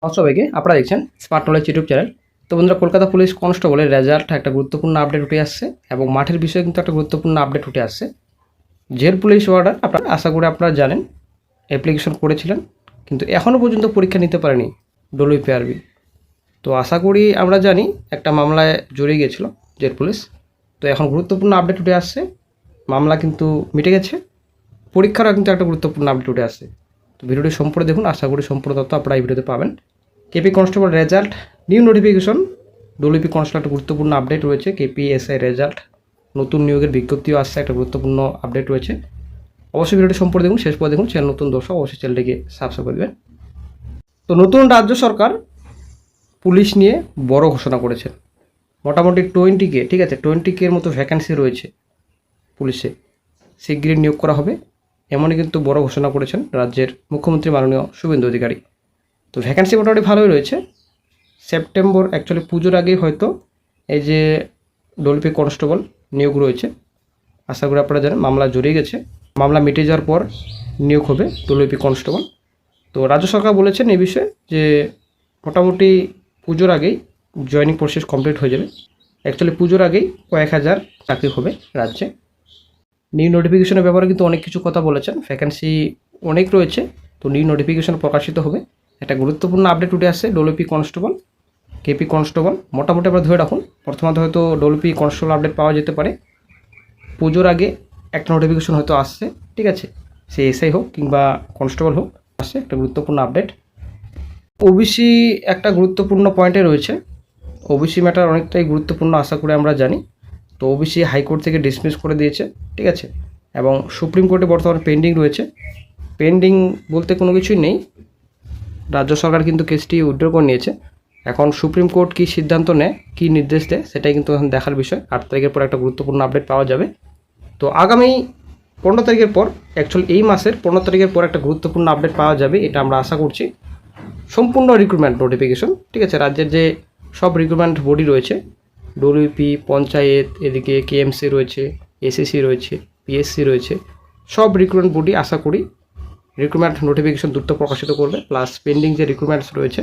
সবাইকে আপনারা দেখছেন স্মার্ট নলেজ ইউটিউব চ্যানেল। তো বন্ধুরা, কলকাতা পুলিশ কনস্টেবলের রেজাল্ট একটা গুরুত্বপূর্ণ আপডেট উঠে আসছে এবং মাঠের বিষয়ে কিন্তু একটা গুরুত্বপূর্ণ আপডেট উঠে আসছে। জেল পুলিশ ওয়ার্ডার আপনারা আশা করি আপনারা জানেন, অ্যাপ্লিকেশন করেছিলেন কিন্তু এখনও পর্যন্ত পরীক্ষা নিতে পারেনি ডব্লিউপিআরবি। তো আশা করি আমরা জানি একটা মামলায় জড়িয়ে গেছিলো জেল পুলিশ। তো এখন গুরুত্বপূর্ণ আপডেট উঠে আসছে, মামলা কিন্তু মিটে গেছে, পরীক্ষারও কিন্তু একটা গুরুত্বপূর্ণ আপডেট উঠে আসছে। তো ভিডিওটি সম্পূর্ণ দেখুন, আশা করি সম্পূর্ণ তথ্য আপনারা এই ভিডিওতে পাবেন। KP constable result new notification, WP constable একটা গুরুত্বপূর্ণ আপডেট রয়েছে। কেপিএসআই রেজাল্ট নতুন নিয়োগের বিজ্ঞপ্তিও আসছে, একটা গুরুত্বপূর্ণ আপডেট রয়েছে। অবশ্যই ভিডিওটি সম্পূর্ণ দেখুন, শেষ পরে দেখুন। চ্যানেল নতুন দর্শক অবশ্যই চ্যানেলটিকে সাবস্ক্রাইব করে দেবেন। তো নতুন রাজ্য সরকার পুলিশ নিয়ে বড় ঘোষণা করেছেন। মোটামুটি 20K, ঠিক আছে, 20K এর মতো ভ্যাকেন্সি রয়েছে পুলিশে, শিগগিরই নিয়োগ করা হবে এমনই কিন্তু বড় ঘোষণা করেছেন রাজ্যের মুখ্যমন্ত্রী মাননীয় শুভেন্দু অধিকারী। তো ভ্যাকেন্সি মোটামুটি ভালোই রয়েছে। সেপ্টেম্বর অ্যাকচুয়ালি পুজোর আগেই হয়তো এই যে ডব্লিউপি কনস্টেবল নিয়োগ রয়েছে, আশা করি আপনারা জানেন মামলা জড়িয়ে গেছে, মামলা মিটে যাওয়ার পর নিয়োগ হবে ডব্লিউপি কনস্টেবল। তো রাজ্য সরকার বলেছেন এই বিষয়ে যে মোটামুটি পুজোর আগেই জয়েনিং প্রসেস কমপ্লিট হয়ে যাবে। অ্যাকচুয়ালি পুজোর আগেই কয়েক হাজার চাকরি হবে রাজ্যে। নিউ নোটিফিকেশনের ব্যাপারে কিন্তু অনেক কিছু কথা বলেছেন, ভ্যাকেন্সি অনেক রয়েছে। তো নিউ নোটিফিকেশন প্রকাশিত হবে, একটা গুরুত্বপূর্ণ আপডেট উঠে আসছে ডব্লিউপি কনস্টেবল, কেপি কনস্টেবল। মোটামুটি আমরা ধরে রাখুন প্রথমত হয়তো ডব্লিউপি কনস্টেবল আপডেট পাওয়া যেতে পারে পুজোর আগে, একটা নোটিফিকেশন হয়তো আসছে, ঠিক আছে, সে এসআই হোক কিংবা কনস্টেবল হোক, আসছে একটা গুরুত্বপূর্ণ আপডেট। ওবিসি একটা গুরুত্বপূর্ণ পয়েন্টে রয়েছে, ওবিসি ম্যাটার অনেকটাই গুরুত্বপূর্ণ আশা করে আমরা জানি। তো ওবিসি হাইকোর্ট থেকে ডিসমিস করে দিয়েছে, ঠিক আছে, এবং সুপ্রিম কোর্টে বর্তমানে পেন্ডিং রয়েছে। পেন্ডিং বলতে কোনো কিছুই নেই, রাজ্য সরকার কিন্তু কেসটি উইথড্র করে নিয়েছে। এখন সুপ্রিম কোর্ট কী সিদ্ধান্ত নেয়, কী নির্দেশ দেয়, সেটাই কিন্তু এখন দেখার বিষয়। 8 তারিখের পর একটা গুরুত্বপূর্ণ আপডেট পাওয়া যাবে। তো আগামী 15 তারিখের পর, অ্যাকচুয়ালি এই মাসের 15 তারিখের পর একটা গুরুত্বপূর্ণ আপডেট পাওয়া যাবে, এটা আমরা আশা করছি। সম্পূর্ণ রিক্রুটমেন্ট নোটিফিকেশন, ঠিক আছে, রাজ্যের যে সব রিক্রুটমেন্ট বডি রয়েছে, ডব্লিউপি, পঞ্চায়েত, এদিকে কেএমসি রয়েছে, এসএসসি রয়েছে, পিএসসি রয়েছে, সব রিক্রুটমেন্ট বডি আশা করি রিক্রুটমেন্ট নোটিফিকেশন দ্রুত প্রকাশিত করবে, প্লাস পেন্ডিং যে রিক্রুটমেন্টস রয়েছে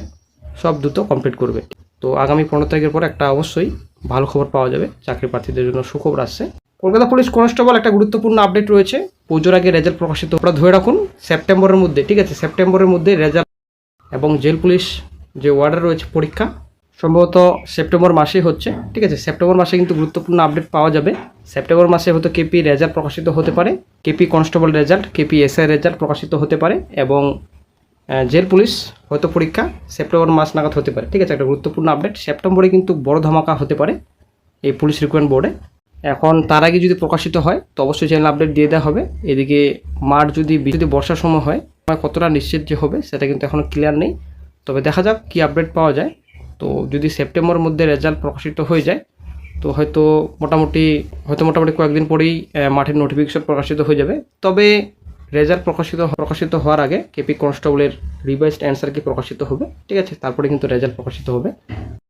সব দ্রুত কমপ্লিট করবে। তো আগামী 15 তারিখের পর একটা অবশ্যই ভালো খবর পাওয়া যাবে, চাকরি প্রার্থীদের জন্য সুখবর আসছে। কলকাতা পুলিশ কনস্টেবল একটা গুরুত্বপূর্ণ আপডেট রয়েছে, পুজোর আগে রেজাল্ট প্রকাশিত, ওরা ধরে রাখুন সেপ্টেম্বরের মধ্যে, ঠিক আছে, সেপ্টেম্বরের মধ্যে রেজাল্ট। এবং জেল পুলিশ যে ওয়ার্ডার রয়েছে পরীক্ষা সম্ভবত সেপ্টেম্বর মাসেই হচ্ছে, ঠিক আছে, সেপ্টেম্বর মাসে কিন্তু গুরুত্বপূর্ণ আপডেট পাওয়া যাবে। সেপ্টেম্বর মাসে হয়তো কেপি রেজাল্ট প্রকাশিত হতে পারে, KP constable result, KP SI result প্রকাশিত হতে পারে, এবং জেল পুলিশ হয়তো পরীক্ষা সেপ্টেম্বর মাস নাগাদ হতে পারে, ঠিক আছে, একটা গুরুত্বপূর্ণ আপডেট। সেপ্টেম্বরে কিন্তু বড় ধামাকা হতে পারে এই পুলিশ রিক্রুটমেন্ট বোর্ডে। এখন তার আগে যদি প্রকাশিত হয় তো অবশ্যই চ্যানেল আপডেট দিয়ে দেওয়া হবে। এদিকে মাঠ যদি বর্ষার সময় হয়, কতটা নিশ্চিত যে হবে সেটা কিন্তু এখনও ক্লিয়ার নেই, তবে দেখা যাক কী আপডেট পাওয়া যায়। তো যদি সেপ্টেম্বরের মধ্যে রেজাল্ট প্রকাশিত হয়ে যায় তো হয়তো মোটামুটি কয়েকদিন পরেই মাঠের নোটিফিকেশন প্রকাশিত হয়ে যাবে। তবে রেজাল্ট প্রকাশিত হওয়ার আগে কেপি কনস্টেবলের রিভাইজড অ্যান্সার কি প্রকাশিত হবে, ঠিক আছে, তারপরে কিন্তু রেজাল্ট প্রকাশিত হবে।